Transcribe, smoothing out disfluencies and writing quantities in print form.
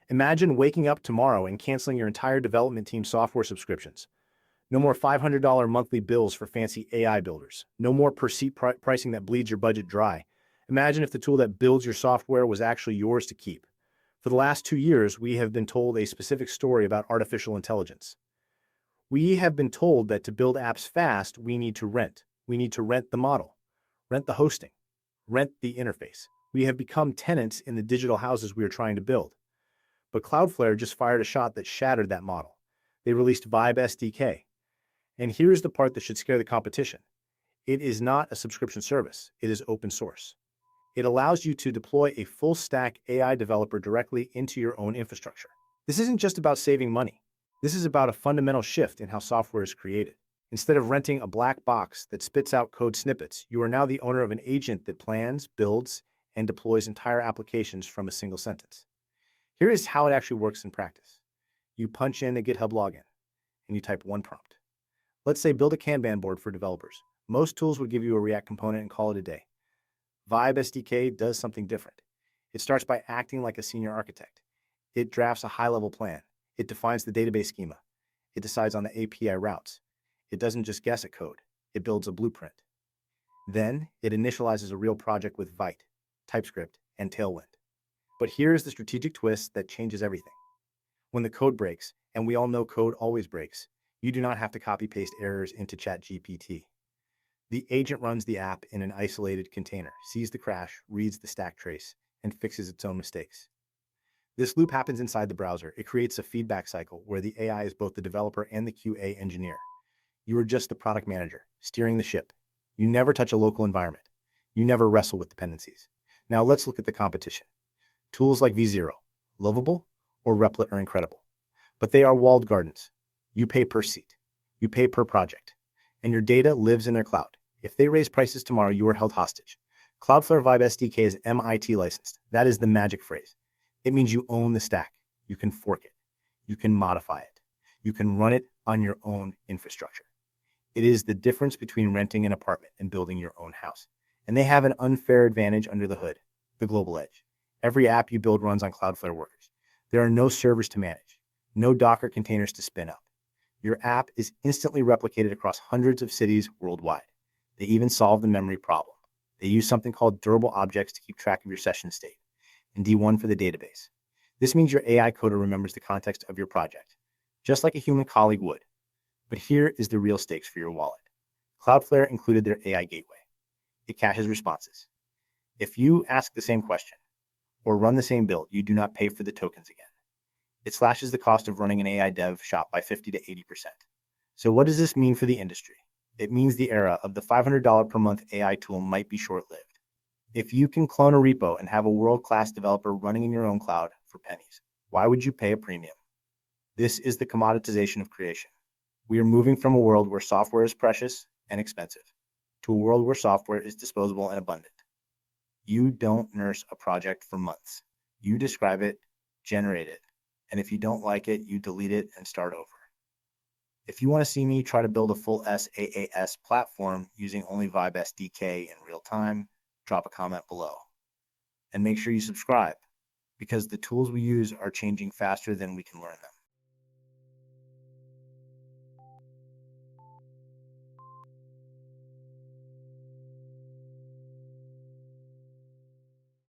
Imagine waking up tomorrow and canceling your entire development team's software subscriptions. No more $500 monthly bills for fancy AI builders. No more per-seat pricing that bleeds your budget dry. Imagine if the tool that builds your software was actually yours to keep. For the last 2 years, we have been told a specific story about artificial intelligence. We have been told that to build apps fast, we need to rent. We need to rent the model, rent the hosting, rent the interface. We have become tenants in the digital houses we are trying to build. But Cloudflare just fired a shot that shattered that model. They released VibeSDK. And here's the part that should scare the competition. It is not a subscription service. It is open source. It allows you to deploy a full-stack AI developer directly into your own infrastructure. This isn't just about saving money. This is about a fundamental shift in how software is created. Instead of renting a black box that spits out code snippets, you are now the owner of an agent that plans, builds, and deploys entire applications from a single sentence. Here is how it actually works in practice. You punch in a GitHub login, and you type one prompt. Let's say build a Kanban board for developers. Most tools would give you a React component and call it a day. VibeSDK does something different. It starts by acting like a senior architect. It drafts a high-level plan. It defines the database schema. It decides on the API routes. It doesn't just guess at code. It builds a blueprint. Then it initializes a real project with Vite, TypeScript, and Tailwind. But here's the strategic twist that changes everything. When the code breaks, and we all know code always breaks, you do not have to copy-paste errors into ChatGPT. The agent runs the app in an isolated container, sees the crash, reads the stack trace, and fixes its own mistakes. This loop happens inside the browser. It creates a feedback cycle where the AI is both the developer and the QA engineer. You are just the product manager, steering the ship. You never touch a local environment. You never wrestle with dependencies. Now let's look at the competition. Tools like V0, Lovable, or Replit are incredible. But they are walled gardens. You pay per seat. You pay per project. And your data lives in their cloud. If they raise prices tomorrow, you are held hostage. Cloudflare VibeSDK is MIT licensed. That is the magic phrase. It means you own the stack. You can fork it. You can modify it. You can run it on your own infrastructure. It is the difference between renting an apartment and building your own house. And they have an unfair advantage under the hood, the global edge. Every app you build runs on Cloudflare workers. There are no servers to manage, no Docker containers to spin up. Your app is instantly replicated across hundreds of cities worldwide. They even solve the memory problem. They use something called durable objects to keep track of your session state, and D1 for the database. This means your AI coder remembers the context of your project, just like a human colleague would. But here is the real stakes for your wallet. Cloudflare included their AI gateway. It caches responses. If you ask the same question or run the same build, you do not pay for the tokens again. It slashes the cost of running an AI dev shop by 50 to 80%. So what does this mean for the industry? It means the era of the $500 per month AI tool might be short-lived. If you can clone a repo and have a world-class developer running in your own cloud for pennies, why would you pay a premium? This is the commoditization of creation. We are moving from a world where software is precious and expensive to a world where software is disposable and abundant. You don't nurse a project for months. You describe it, generate it, and if you don't like it, you delete it and start over. If you want to see me try to build a full SaaS platform using only VibeSDK in real time, drop a comment below. And make sure you subscribe, because the tools we use are changing faster than we can learn them.